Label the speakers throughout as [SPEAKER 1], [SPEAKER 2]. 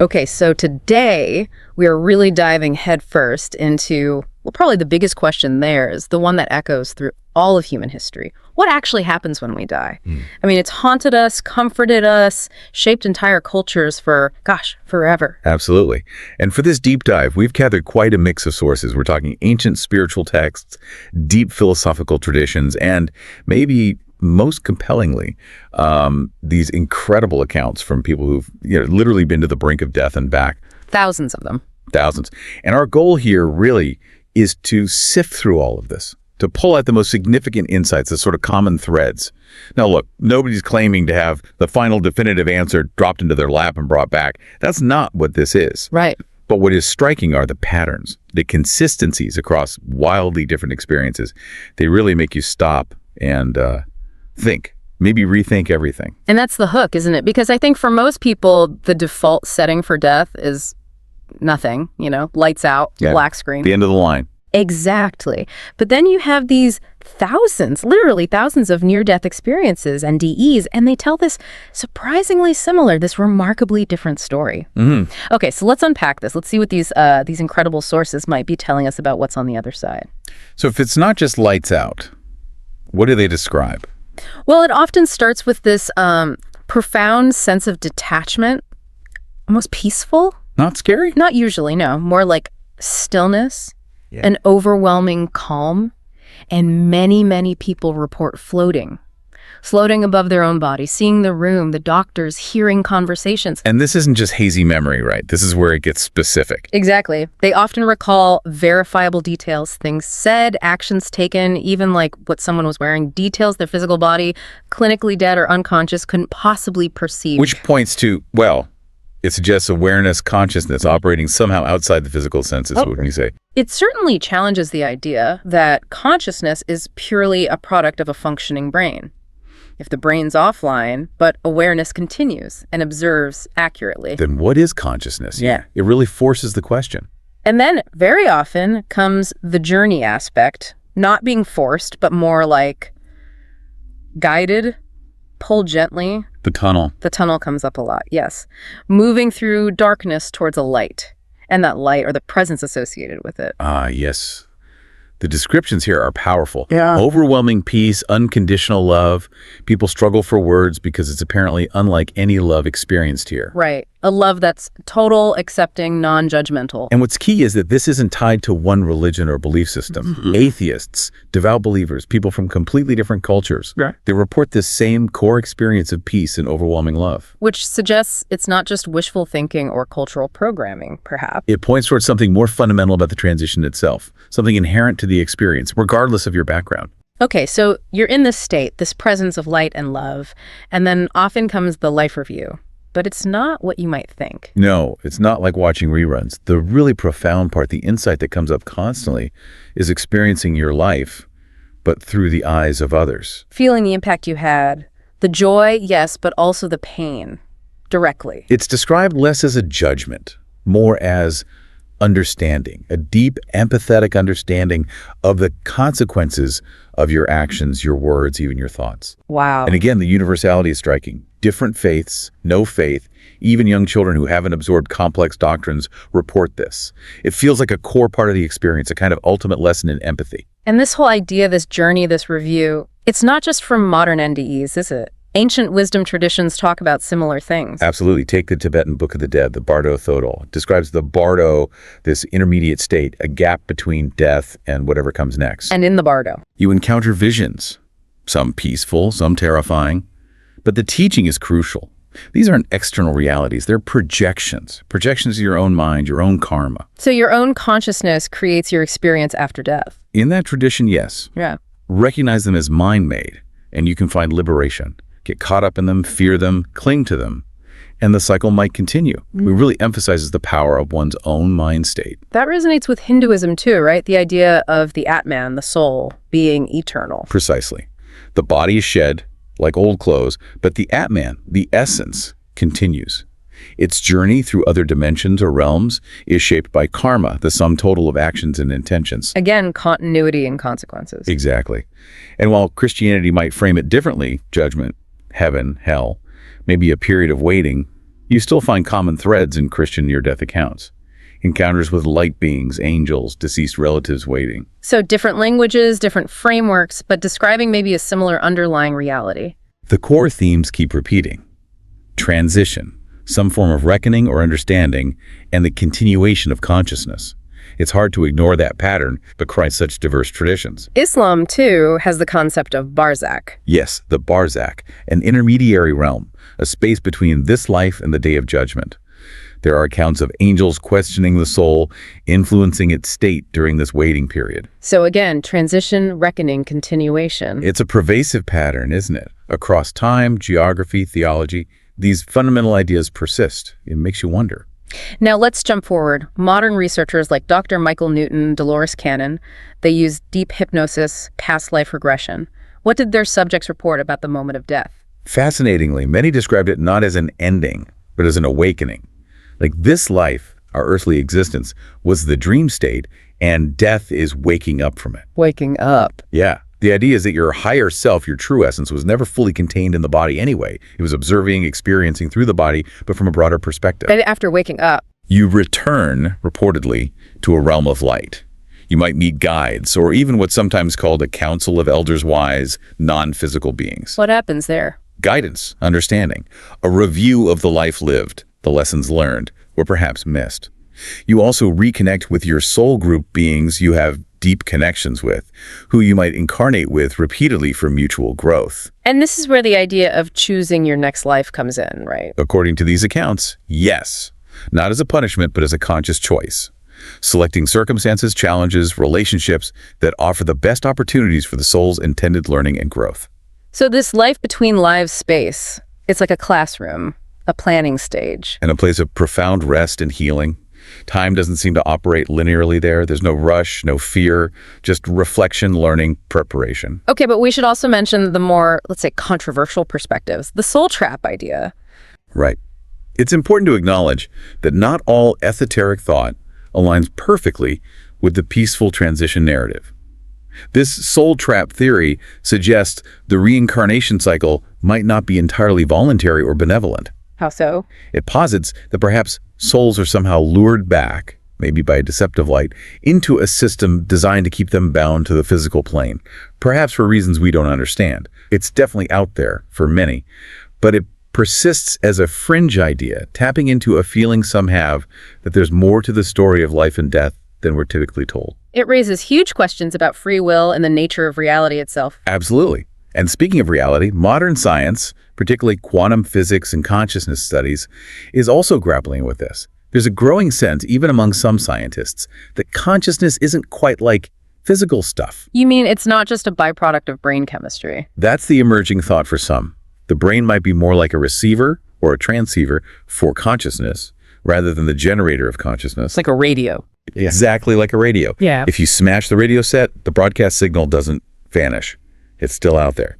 [SPEAKER 1] Okay, so today we are really diving headfirst into, well, probably the biggest question there is the one that echoes through all of human history. What actually happens when we die? I mean, it's haunted us, comforted us, shaped entire cultures for, gosh, forever.
[SPEAKER 2] Absolutely. And for this deep dive, we've gathered quite a mix of sources. We're talking ancient spiritual texts, deep philosophical traditions, and maybe most compellingly, these incredible accounts from people who've literally been to the brink of death and back.
[SPEAKER 1] Thousands of them.
[SPEAKER 2] Thousands. And our goal here really is to sift through all of this, to pull out the most significant insights, the sort of common threads. Now, look, nobody's claiming to have the final definitive answer dropped into their lap and brought back. That's not what this is.
[SPEAKER 1] Right.
[SPEAKER 2] But what is striking are the patterns, the consistencies across wildly different experiences. They really make you stop and think, maybe rethink everything.
[SPEAKER 1] And that's the hook, isn't it? Because I think for most people, the default setting for death is nothing, lights out, black screen.
[SPEAKER 2] The end of the line.
[SPEAKER 1] Exactly. But then you have these thousands, literally thousands of near-death experiences and DEs, and they tell this surprisingly similar, this remarkably different story. Okay, so let's unpack this. Let's see what these incredible sources might be telling us about what's on the other side.
[SPEAKER 2] So if it's not just lights out, what do they describe?
[SPEAKER 1] Well, it often starts with this profound sense of detachment, almost peaceful.
[SPEAKER 2] Not scary?
[SPEAKER 1] Not usually, no. More like stillness, an overwhelming calm, and many, many people report floating above their own body, seeing the room, the doctors, hearing conversations.
[SPEAKER 2] And this isn't just hazy memory, right? This is where it gets specific.
[SPEAKER 1] Exactly. They often recall verifiable details, things said, actions taken, even like what someone was wearing, details their physical body, clinically dead or unconscious, couldn't possibly perceive.
[SPEAKER 2] Which points to, well, it suggests awareness, consciousness operating somehow outside the physical senses, wouldn't you say?
[SPEAKER 1] It certainly challenges the idea that consciousness is purely a product of a functioning brain. If the brain's offline, but awareness continues and observes accurately.
[SPEAKER 2] Then what is consciousness?
[SPEAKER 1] Yeah.
[SPEAKER 2] It really forces the question.
[SPEAKER 1] And then very often comes the journey aspect, not being forced, but more like guided, pulled gently.
[SPEAKER 2] The tunnel.
[SPEAKER 1] The tunnel comes up a lot, yes. Moving through darkness towards a light, and that light or the presence associated with it.
[SPEAKER 2] Ah, yes. The descriptions here are powerful.
[SPEAKER 1] Yeah.
[SPEAKER 2] Overwhelming peace, unconditional love. People struggle for words because it's apparently unlike any love experienced here.
[SPEAKER 1] Right. A love that's total, accepting, non-judgmental.
[SPEAKER 2] And what's key is that this isn't tied to one religion or belief system. Atheists, devout believers, people from completely different cultures, they report this same core experience of peace and overwhelming love.
[SPEAKER 1] Which suggests it's not just wishful thinking or cultural programming, perhaps.
[SPEAKER 2] It points towards something more fundamental about the transition itself, something inherent to the experience, regardless of your background.
[SPEAKER 1] Okay, so you're in this state, this presence of light and love, and then often comes the life review. But it's not what you might think.
[SPEAKER 2] No, it's not like watching reruns. The really profound part, the insight that comes up constantly, is experiencing your life, but through the eyes of others.
[SPEAKER 1] Feeling the impact you had, the joy, yes, but also the pain, directly.
[SPEAKER 2] It's described less as a judgment, more as understanding, a deep, empathetic understanding of the consequences of your actions, your words, even your thoughts.
[SPEAKER 1] Wow.
[SPEAKER 2] And again, the universality is striking. Different faiths, no faith, even young children who haven't absorbed complex doctrines report this. It feels like a core part of the experience, a kind of ultimate lesson in empathy.
[SPEAKER 1] And this whole idea, this journey, this review, it's not just from modern NDEs, is it? Ancient wisdom traditions talk about similar things.
[SPEAKER 2] Absolutely. Take the Tibetan Book of the Dead, the Bardo Thodol. It describes the Bardo, this intermediate state, a gap between death and whatever comes next.
[SPEAKER 1] And in the Bardo,
[SPEAKER 2] you encounter visions, some peaceful, some terrifying. But the teaching is crucial. These aren't external realities. They're projections of your own mind, your own karma.
[SPEAKER 1] So your own consciousness creates your experience after death.
[SPEAKER 2] In that tradition, yes.
[SPEAKER 1] Yeah.
[SPEAKER 2] Recognize them as mind-made, and you can find liberation. Get caught up in them, fear them, cling to them, and the cycle might continue. It really emphasizes the power of one's own mind state.
[SPEAKER 1] That resonates with Hinduism too, right? The idea of the Atman, the soul, being eternal.
[SPEAKER 2] Precisely. The body is shed, like old clothes, but the Atman, the essence, continues. Its journey through other dimensions or realms is shaped by karma, the sum total of actions and intentions.
[SPEAKER 1] Again, continuity and consequences.
[SPEAKER 2] Exactly. And while Christianity might frame it differently, judgment, heaven, hell, maybe a period of waiting, You still find common threads in Christian near-death accounts. Encounters with light beings, angels, deceased relatives waiting.
[SPEAKER 1] So different languages, different frameworks, but describing maybe a similar underlying reality.
[SPEAKER 2] The core themes keep repeating. Transition, some form of reckoning or understanding, and the continuation of consciousness. It's hard to ignore that pattern across such diverse traditions.
[SPEAKER 1] Islam, too, has the concept of barzakh.
[SPEAKER 2] Yes, the barzakh, an intermediary realm, a space between this life and the day of judgment. There are accounts of angels questioning the soul, influencing its state during this waiting period.
[SPEAKER 1] So again, transition, reckoning, continuation.
[SPEAKER 2] It's a pervasive pattern, isn't it? Across time, geography, theology, these fundamental ideas persist. It makes you wonder.
[SPEAKER 1] Now let's jump forward. Modern researchers like Dr. Michael Newton, Dolores Cannon, they use deep hypnosis, past life regression. What did their subjects report about the moment of death?
[SPEAKER 2] Fascinatingly, many described it not as an ending, but as an awakening. Like this life, our earthly existence, was the dream state, and death is waking up from it.
[SPEAKER 1] Waking up.
[SPEAKER 2] Yeah. The idea is that your higher self, your true essence, was never fully contained in the body anyway. It was observing, experiencing through the body, but from a broader perspective.
[SPEAKER 1] And after waking up,
[SPEAKER 2] you return, reportedly, to a realm of light. You might meet guides, or even what's sometimes called a council of elders wise, non-physical beings.
[SPEAKER 1] what happens there?
[SPEAKER 2] Guidance, understanding, a review of the life lived, the lessons learned, or perhaps missed. You also reconnect with your soul group beings you have deep connections with, who you might incarnate with repeatedly for mutual growth.
[SPEAKER 1] And this is where the idea of choosing your next life comes in, right?
[SPEAKER 2] According to these accounts, yes. Not as a punishment, but as a conscious choice. Selecting circumstances, challenges, relationships that offer the best opportunities for the soul's intended learning and growth.
[SPEAKER 1] So this life between lives space, it's like a classroom, a planning stage.
[SPEAKER 2] And a place of profound rest and healing. Time doesn't seem to operate linearly there. There's no rush, no fear, just reflection, learning, preparation.
[SPEAKER 1] Okay, but we should also mention the more, let's say, controversial perspectives, the soul trap idea.
[SPEAKER 2] Right. It's important to acknowledge that not all esoteric thought aligns perfectly with the peaceful transition narrative. This soul trap theory suggests the reincarnation cycle might not be entirely voluntary or benevolent.
[SPEAKER 1] How so?
[SPEAKER 2] It posits that perhaps souls are somehow lured back, maybe by a deceptive light, into a system designed to keep them bound to the physical plane, perhaps for reasons we don't understand. It's definitely out there for many, but it persists as a fringe idea, tapping into a feeling some have that there's more to the story of life and death than we're typically told.
[SPEAKER 1] It raises huge questions about free will and the nature of reality itself.
[SPEAKER 2] Absolutely. And speaking of reality, modern science, particularly quantum physics and consciousness studies, is also grappling with this. There's a growing sense, even among some scientists, that consciousness isn't quite like physical stuff.
[SPEAKER 1] You mean it's not just a byproduct of brain chemistry?
[SPEAKER 2] That's the emerging thought for some. The brain might be more like a receiver or a transceiver for consciousness, rather than the generator of consciousness.
[SPEAKER 1] It's like a radio.
[SPEAKER 2] Exactly like a radio.
[SPEAKER 1] Yeah.
[SPEAKER 2] If you smash the radio set, the broadcast signal doesn't vanish. It's still out there.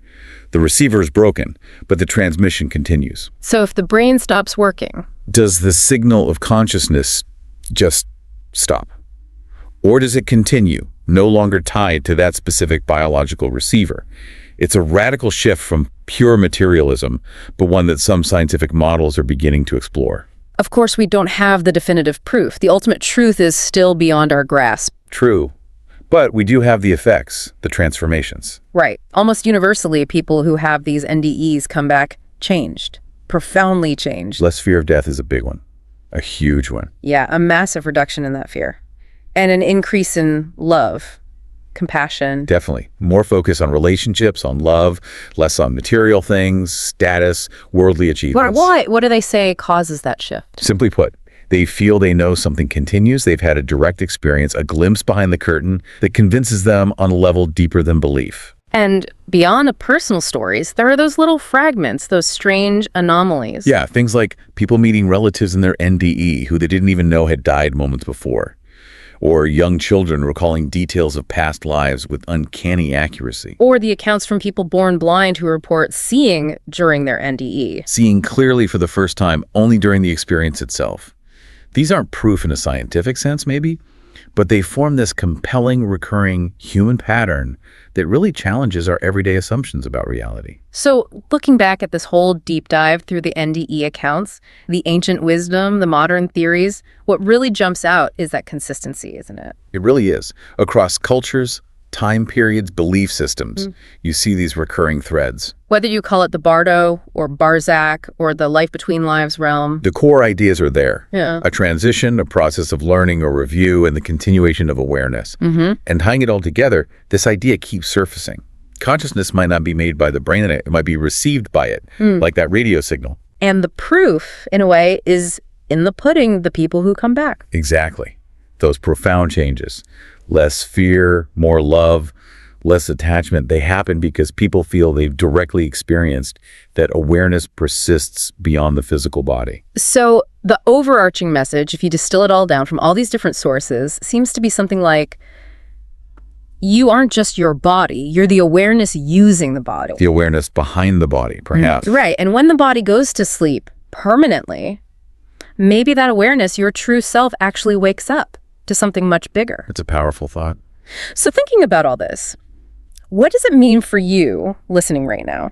[SPEAKER 2] The receiver is broken, but the transmission continues.
[SPEAKER 1] So if the brain stops working,
[SPEAKER 2] Does the signal of consciousness just stop? Or does it continue, no longer tied to that specific biological receiver? It's a radical shift from pure materialism, but one that some scientific models are beginning to explore.
[SPEAKER 1] of course we don't have the definitive proof. The ultimate truth is still beyond our grasp.
[SPEAKER 2] True. But we do have the effects, the transformations.
[SPEAKER 1] Right. Almost universally, people who have these NDEs come back changed, profoundly changed.
[SPEAKER 2] Less fear of death is a big one, a huge one.
[SPEAKER 1] Yeah, a massive reduction in that fear. And an increase in love, compassion.
[SPEAKER 2] Definitely. More focus on relationships, on love, less on material things, status, worldly achievements.
[SPEAKER 1] What do they say causes that shift?
[SPEAKER 2] Simply put, they feel they know something continues. They've had a direct experience, a glimpse behind the curtain that convinces them on a level deeper than belief.
[SPEAKER 1] And beyond the personal stories, there are those little fragments, those strange anomalies.
[SPEAKER 2] Yeah, things like people meeting relatives in their NDE who they didn't even know had died moments before. Or young children recalling details of past lives with uncanny accuracy.
[SPEAKER 1] Or the accounts from people born blind who report seeing during their NDE.
[SPEAKER 2] Seeing clearly for the first time only during the experience itself. These aren't proof in a scientific sense, maybe, But they form this compelling, recurring human pattern that really challenges our everyday assumptions about reality.
[SPEAKER 1] So looking back at this whole deep dive through the NDE accounts, the ancient wisdom, the modern theories, what really jumps out is that consistency, isn't it?
[SPEAKER 2] It really is. Across cultures, time periods, belief systems, you see these recurring threads.
[SPEAKER 1] Whether you call it the Bardo or Barzak or the life between lives realm.
[SPEAKER 2] The core ideas are there.
[SPEAKER 1] Yeah.
[SPEAKER 2] A transition, a process of learning or review, and the continuation of awareness. And tying it all together, this idea keeps surfacing. Consciousness might not be made by the brain, it might be received by it, like that radio signal.
[SPEAKER 1] And the proof, in a way, is in the pudding, the people who come back.
[SPEAKER 2] Exactly. Those profound changes. Less fear, more love, less attachment. They happen because people feel they've directly experienced that awareness persists beyond the physical body.
[SPEAKER 1] So the overarching message, if you distill it all down from all these different sources, seems to be something like, you aren't just your body, you're the awareness using the body.
[SPEAKER 2] The awareness behind the body, perhaps.
[SPEAKER 1] Right. And when the body goes to sleep permanently, maybe that awareness, your true self, actually wakes up to something much bigger.
[SPEAKER 2] It's a powerful thought.
[SPEAKER 1] So thinking about all this, what does it mean for you listening right now?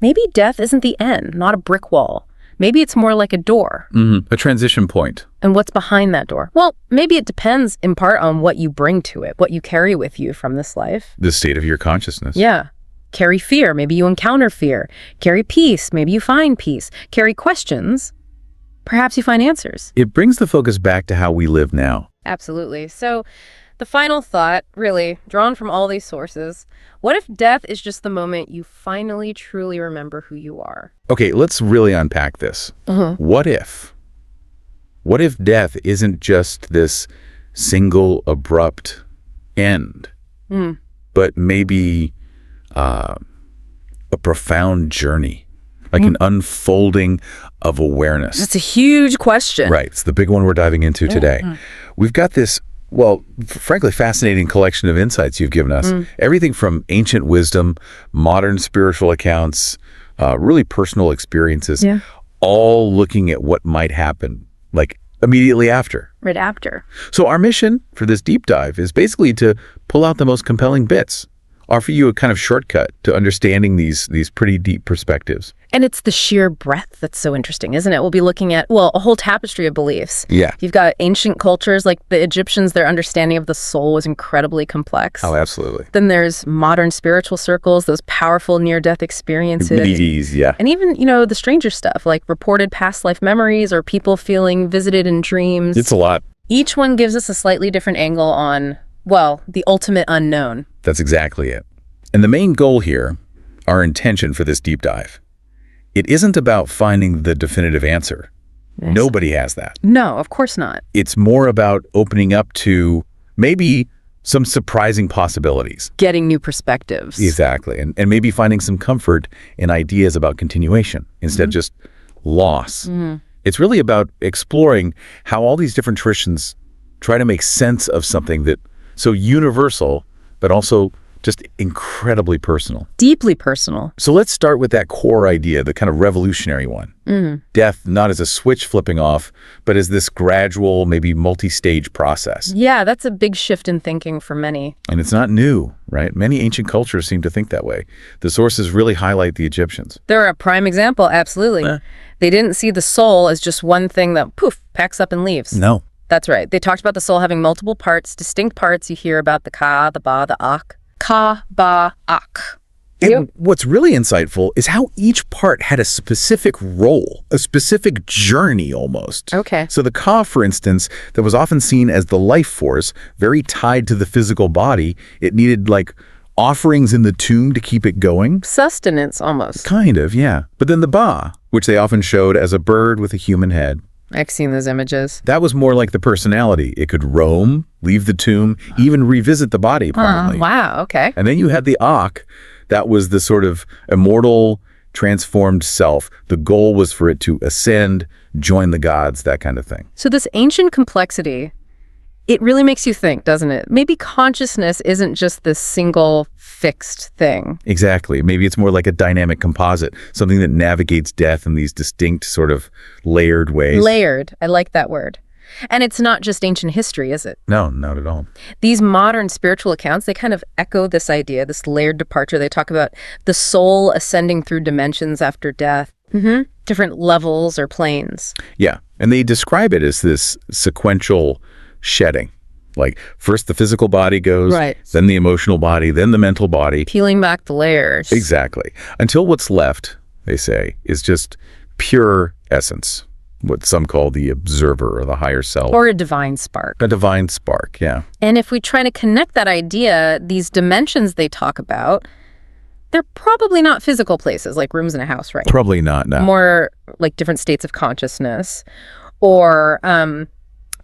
[SPEAKER 1] Maybe death isn't the end, not a brick wall. Maybe it's more like a door.
[SPEAKER 2] A transition point.
[SPEAKER 1] And what's behind that door? Well, maybe it depends in part on what you bring to it, what you carry with you from this life.
[SPEAKER 2] The state of your consciousness.
[SPEAKER 1] Yeah. Carry fear, maybe you encounter fear. Carry peace, maybe you find peace. Carry questions, perhaps you find answers.
[SPEAKER 2] It brings the focus back to how we live now.
[SPEAKER 1] Absolutely. So the final thought, really, drawn from all these sources, what if death is just the moment you finally truly remember who you are?
[SPEAKER 2] Okay, let's really unpack this. What if? What if death isn't just this single, abrupt end, but maybe a profound journey, like an unfolding of awareness?
[SPEAKER 1] That's a huge question.
[SPEAKER 2] Right. It's the big one we're diving into today. We've got this, well, frankly, fascinating collection of insights you've given us. Everything from ancient wisdom, modern spiritual accounts, really personal experiences, all looking at what might happen, like immediately after.
[SPEAKER 1] Right after.
[SPEAKER 2] So our mission for this deep dive is basically to pull out the most compelling bits, offer you a kind of shortcut to understanding these pretty deep perspectives.
[SPEAKER 1] And it's the sheer breadth that's so interesting, isn't it? We'll be looking at, well, a whole tapestry of beliefs.
[SPEAKER 2] Yeah.
[SPEAKER 1] You've got ancient cultures, like the Egyptians, their understanding of the soul was incredibly complex.
[SPEAKER 2] Oh, absolutely.
[SPEAKER 1] Then there's modern spiritual circles, those powerful near-death experiences.
[SPEAKER 2] These, yeah.
[SPEAKER 1] And even, the stranger stuff, like reported past life memories or people feeling visited in dreams.
[SPEAKER 2] It's a lot.
[SPEAKER 1] Each one gives us a slightly different angle on, well, the ultimate unknown.
[SPEAKER 2] That's exactly it. And the main goal here, our intention for this deep dive, it isn't about finding the definitive answer.
[SPEAKER 1] Yes.
[SPEAKER 2] Nobody has that.
[SPEAKER 1] No, of course not.
[SPEAKER 2] It's more about opening up to maybe some surprising possibilities.
[SPEAKER 1] Getting new perspectives.
[SPEAKER 2] Exactly. And maybe finding some comfort in ideas about continuation instead of just loss. It's really about exploring how all these different traditions try to make sense of something that so universal, but also just incredibly personal.
[SPEAKER 1] Deeply personal.
[SPEAKER 2] So let's start with that core idea, the kind of revolutionary one. Death not as a switch flipping off, but as this gradual, maybe multi-stage process.
[SPEAKER 1] Yeah, that's a big shift in thinking for many.
[SPEAKER 2] And it's not new, right? Many ancient cultures seem to think that way. The sources really highlight the Egyptians.
[SPEAKER 1] They're a prime example, absolutely. They didn't see the soul as just one thing that, poof, packs up and leaves.
[SPEAKER 2] No.
[SPEAKER 1] That's right. They talked about the soul having multiple parts, distinct parts. You hear about the ka, the ba, the ak. Ka, ba, ak.
[SPEAKER 2] And what's really insightful is how each part had a specific role, a specific journey almost.
[SPEAKER 1] Okay.
[SPEAKER 2] So the ka, for instance, that was often seen as the life force, very tied to the physical body. It needed like offerings in the tomb to keep it going.
[SPEAKER 1] Sustenance, almost.
[SPEAKER 2] Kind of, yeah. But then the ba, which they often showed as a bird with a human head.
[SPEAKER 1] I've seen those images.
[SPEAKER 2] That was more like the personality. It could roam, leave the tomb, even revisit the body permanently.
[SPEAKER 1] Wow, okay.
[SPEAKER 2] And then you had the ak. That was the sort of immortal, transformed self. The goal was for it to ascend, join the gods, that kind of thing.
[SPEAKER 1] So this ancient complexity, it really makes you think, doesn't it? Maybe consciousness isn't just this single fixed thing.
[SPEAKER 2] Exactly. Maybe it's more like a dynamic composite, something that navigates death in these distinct sort of layered ways.
[SPEAKER 1] Layered. I like that word. And it's not just ancient history, is it?
[SPEAKER 2] No, not at all.
[SPEAKER 1] These modern spiritual accounts, they kind of echo this idea, this layered departure. They talk about the soul ascending through dimensions after death. Different levels or planes.
[SPEAKER 2] Yeah, and they describe it as this sequential shedding. Like first the physical body goes,
[SPEAKER 1] Right.
[SPEAKER 2] then the emotional body, then the mental body.
[SPEAKER 1] Peeling back the layers.
[SPEAKER 2] Exactly. Until what's left, they say, is just pure essence, what some call the observer or the higher self.
[SPEAKER 1] Or a divine spark.
[SPEAKER 2] A divine spark, yeah.
[SPEAKER 1] And if we try to connect that idea, these dimensions they talk about, they're probably not physical places like rooms in a house, right?
[SPEAKER 2] Probably not, no.
[SPEAKER 1] More like different states of consciousness or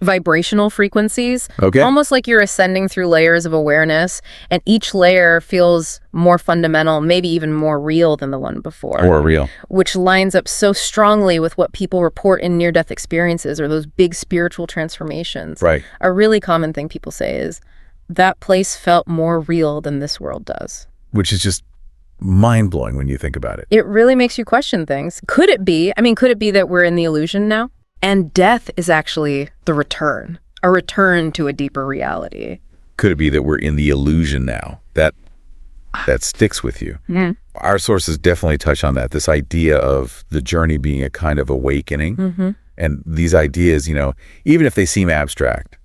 [SPEAKER 1] vibrational frequencies.
[SPEAKER 2] Okay.
[SPEAKER 1] Almost like you're ascending through layers of awareness, and each layer feels more fundamental, maybe even more real than the one before.
[SPEAKER 2] Or real.
[SPEAKER 1] Which lines up so strongly with what people report in near-death experiences or those big spiritual transformations.
[SPEAKER 2] Right.
[SPEAKER 1] A really common thing people say is, that place felt more real than this world does.
[SPEAKER 2] Which is just mind-blowing when you think about it.
[SPEAKER 1] It really makes you question things. Could it be that we're in the illusion now? And death is actually the return, a return to a deeper reality.
[SPEAKER 2] Could it be that we're in the illusion now? That sticks with you. Our sources definitely touch on that, this idea of the journey being a kind of awakening. And these ideas, even if they seem abstract,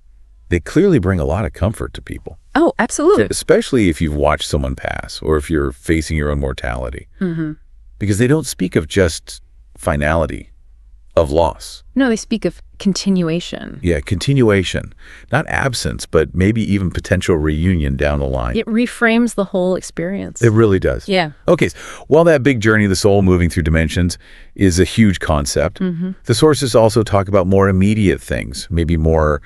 [SPEAKER 2] they clearly bring a lot of comfort to people.
[SPEAKER 1] Oh, absolutely.
[SPEAKER 2] Especially if you've watched someone pass or if you're facing your own mortality. Because they don't speak of just finality, of loss.
[SPEAKER 1] No, they speak of continuation.
[SPEAKER 2] Yeah, continuation. Not absence, but maybe even potential reunion down the line.
[SPEAKER 1] It reframes the whole experience.
[SPEAKER 2] It really does.
[SPEAKER 1] Yeah.
[SPEAKER 2] Okay, so while that big journey of the soul moving through dimensions is a huge concept, the sources also talk about more immediate things, maybe more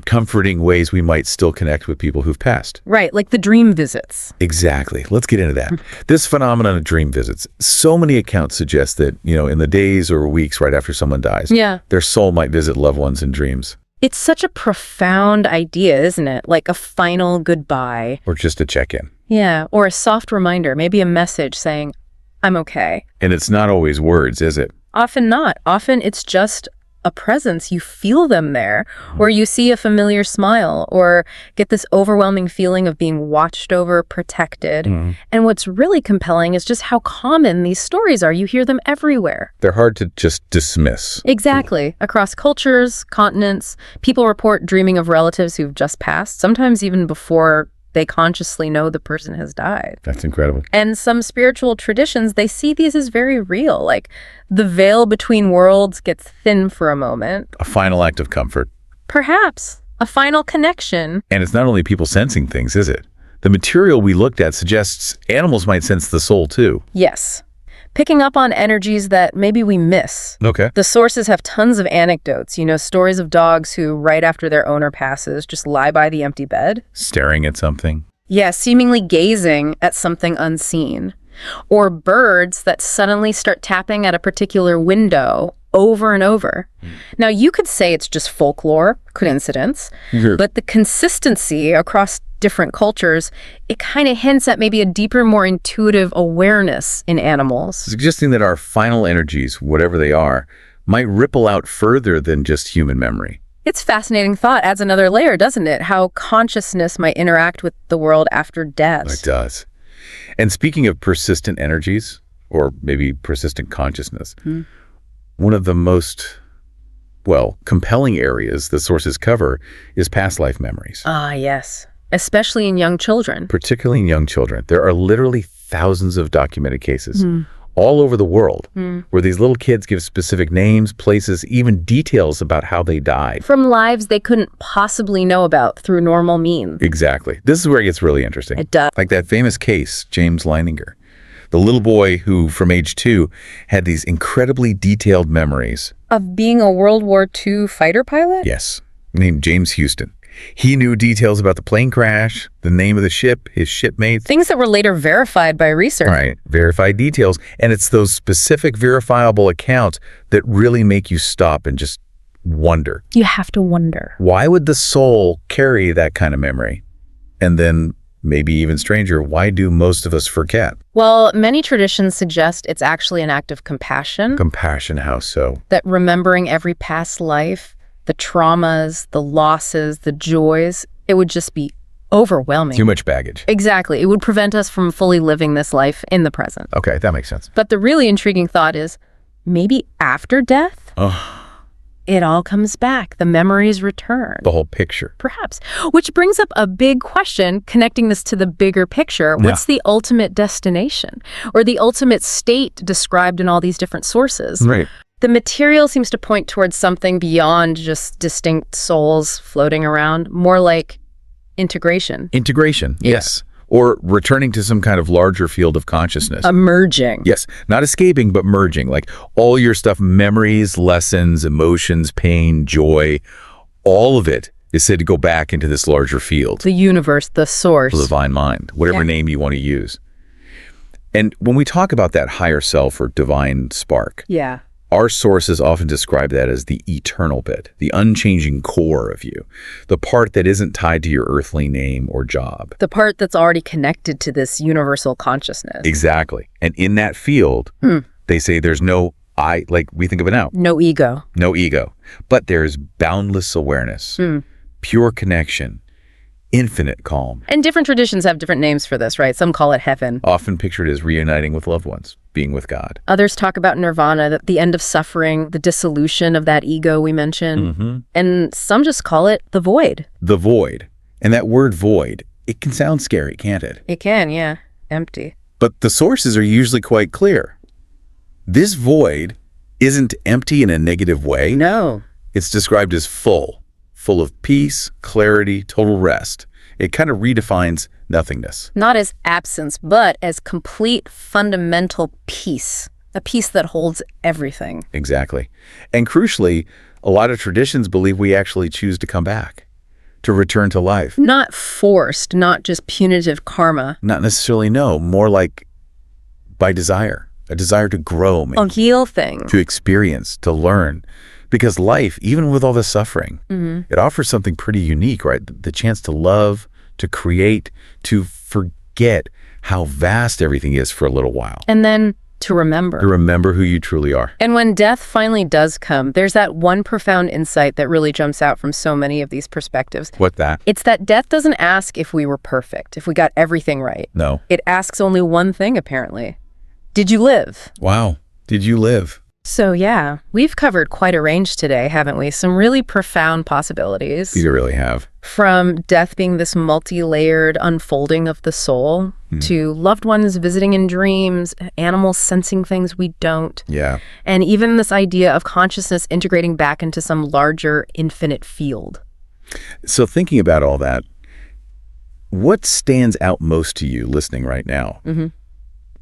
[SPEAKER 2] comforting ways we might still connect with people who've passed.
[SPEAKER 1] Right, like the dream visits.
[SPEAKER 2] Exactly. Let's get into that. This phenomenon of dream visits, so many accounts suggest that, in the days or weeks right after someone dies, their soul might visit loved ones in dreams.
[SPEAKER 1] It's such a profound idea, isn't it? Like a final goodbye.
[SPEAKER 2] Or just a check-in.
[SPEAKER 1] Yeah, or a soft reminder, maybe a message saying, I'm okay.
[SPEAKER 2] And it's not always words, is it?
[SPEAKER 1] Often not. Often it's just a presence. You feel them there, or you see a familiar smile, or get this overwhelming feeling of being watched over, protected. And what's really compelling is just how common these stories are. You hear them everywhere.
[SPEAKER 2] They're hard to just dismiss.
[SPEAKER 1] Exactly. Across cultures, continents, people report dreaming of relatives who've just passed, sometimes even before they consciously know the person has died.
[SPEAKER 2] That's incredible.
[SPEAKER 1] And some spiritual traditions, they see these as very real. Like the veil between worlds gets thin for a moment.
[SPEAKER 2] A final act of comfort.
[SPEAKER 1] Perhaps a final connection.
[SPEAKER 2] And it's not only people sensing things, is it? The material we looked at suggests animals might sense the soul too.
[SPEAKER 1] Yes. Picking up on energies that maybe we miss.
[SPEAKER 2] Okay.
[SPEAKER 1] The sources have tons of anecdotes, stories of dogs who, right after their owner passes, just lie by the empty bed.
[SPEAKER 2] Staring at something.
[SPEAKER 1] Yeah, seemingly gazing at something unseen. Or birds that suddenly start tapping at a particular window over and over. Now, you could say it's just folklore, coincidence, but the consistency across different cultures, it kind of hints at maybe a deeper, more intuitive awareness in animals.
[SPEAKER 2] Suggesting that our final energies, whatever they are, might ripple out further than just human memory.
[SPEAKER 1] It's a fascinating thought. Adds another layer, doesn't it? How consciousness might interact with the world after death.
[SPEAKER 2] It does. And speaking of persistent energies, or maybe persistent consciousness, one of the most, compelling areas the sources cover is past life memories.
[SPEAKER 1] Ah, yes. Especially in young children.
[SPEAKER 2] Particularly in young children. There are literally thousands of documented cases all over the world where these little kids give specific names, places, even details about how they died.
[SPEAKER 1] From lives they couldn't possibly know about through normal means.
[SPEAKER 2] Exactly. This is where it gets really interesting.
[SPEAKER 1] It does.
[SPEAKER 2] Like that famous case, James Leininger. The little boy who, from age 2, had these incredibly detailed memories.
[SPEAKER 1] Of being a World War II fighter pilot?
[SPEAKER 2] Yes. Named James Houston. He knew details about the plane crash, the name of the ship, his shipmates.
[SPEAKER 1] Things that were later verified by research.
[SPEAKER 2] Right. Verified details. And it's those specific verifiable accounts that really make you stop and just wonder.
[SPEAKER 1] You have to wonder.
[SPEAKER 2] Why would the soul carry that kind of memory? And then, maybe even stranger, why do most of us forget?
[SPEAKER 1] Well, many traditions suggest it's actually an act of compassion.
[SPEAKER 2] Compassion, how so?
[SPEAKER 1] That remembering every past life the traumas, the losses, the joys, it would just be overwhelming.
[SPEAKER 2] Too much baggage.
[SPEAKER 1] Exactly. It would prevent us from fully living this life in the present.
[SPEAKER 2] Okay, that makes sense.
[SPEAKER 1] But the really intriguing thought is, maybe after death, it all comes back. The memories return.
[SPEAKER 2] The whole picture.
[SPEAKER 1] Perhaps. Which brings up a big question, connecting this to the bigger picture.
[SPEAKER 2] Yeah.
[SPEAKER 1] What's the ultimate destination? Or the ultimate state described in all these different sources?
[SPEAKER 2] Right.
[SPEAKER 1] The material seems to point towards something beyond just distinct souls floating around, more like integration.
[SPEAKER 2] Integration, yes. Or returning to some kind of larger field of consciousness.
[SPEAKER 1] Emerging.
[SPEAKER 2] Yes, not escaping, but merging. Like all your stuff, memories, lessons, emotions, pain, joy, all of it is said to go back into this larger field.
[SPEAKER 1] The universe, the source.
[SPEAKER 2] The divine mind, whatever name you want to use. And when we talk about that higher self or divine spark,
[SPEAKER 1] Yeah.
[SPEAKER 2] our sources often describe that as the eternal bit, the unchanging core of you, the part that isn't tied to your earthly name or job.
[SPEAKER 1] The part that's already connected to this universal consciousness.
[SPEAKER 2] Exactly. And in that field, they say there's no I, like we think of it now.
[SPEAKER 1] No ego.
[SPEAKER 2] No ego. But there's boundless awareness, pure connection, infinite calm.
[SPEAKER 1] And different traditions have different names for this, right? Some call it heaven.
[SPEAKER 2] Often pictured as reuniting with loved ones, being with God.
[SPEAKER 1] Others talk about nirvana, the end of suffering, the dissolution of that ego we mentioned. And some just call it the void.
[SPEAKER 2] The void. And that word void, it can sound scary, can't it?
[SPEAKER 1] It can, yeah. Empty.
[SPEAKER 2] But the sources are usually quite clear. This void isn't empty in a negative way.
[SPEAKER 1] No.
[SPEAKER 2] It's described as full of peace, clarity, total rest. It kind of redefines nothingness.
[SPEAKER 1] Not as absence, but as complete fundamental peace. A peace that holds everything.
[SPEAKER 2] Exactly. And crucially, a lot of traditions believe we actually choose to come back, to return to life.
[SPEAKER 1] Not forced, not just punitive karma.
[SPEAKER 2] Not necessarily, no, more like by desire, a desire to grow, maybe,
[SPEAKER 1] Heal things.
[SPEAKER 2] to experience, to learn. Because life, even with all the suffering, it offers something pretty unique, right? The chance to love, to create, to forget how vast everything is for a little while.
[SPEAKER 1] And then to remember.
[SPEAKER 2] To remember who you truly are.
[SPEAKER 1] And when death finally does come, there's that one profound insight that really jumps out from so many of these perspectives.
[SPEAKER 2] What that?
[SPEAKER 1] It's that death doesn't ask if we were perfect, if we got everything right.
[SPEAKER 2] No.
[SPEAKER 1] It asks only one thing, apparently. Did you live?
[SPEAKER 2] Wow. Did you live?
[SPEAKER 1] So yeah, we've covered quite a range today, haven't we? Some really profound possibilities.
[SPEAKER 2] You really have.
[SPEAKER 1] From death being this multi-layered unfolding of the soul, to loved ones visiting in dreams, animals sensing things we don't.
[SPEAKER 2] Yeah.
[SPEAKER 1] And even this idea of consciousness integrating back into some larger infinite field.
[SPEAKER 2] So thinking about all that, what stands out most to you listening right now?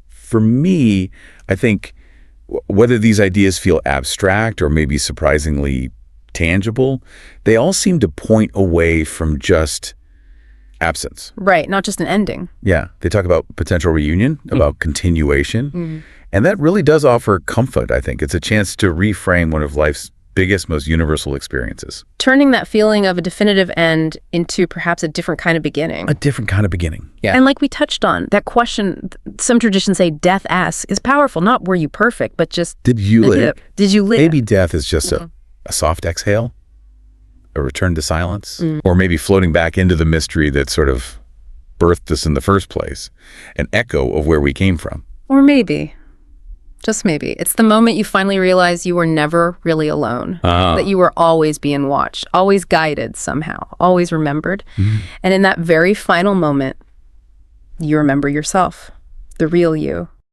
[SPEAKER 2] For me, I think whether these ideas feel abstract or maybe surprisingly tangible, they all seem to point away from just absence.
[SPEAKER 1] Right, not just an ending.
[SPEAKER 2] Yeah, they talk about potential reunion, about continuation, and that really does offer comfort, I think. It's a chance to reframe one of life's biggest, most universal experiences.
[SPEAKER 1] Turning that feeling of a definitive end into perhaps a different kind of beginning.
[SPEAKER 2] A different kind of beginning. Yeah.
[SPEAKER 1] And like we touched on, that question, some traditions say death asks, is powerful. Not were you perfect, but just
[SPEAKER 2] Did you live?
[SPEAKER 1] Did you live?
[SPEAKER 2] Maybe death is just a soft exhale, a return to silence, or maybe floating back into the mystery that sort of birthed us in the first place, an echo of where we came from.
[SPEAKER 1] Or maybe, just maybe, it's the moment you finally realize you were never really alone, that you were always being watched, always guided somehow, always remembered. And in that very final moment, you remember yourself, the real you.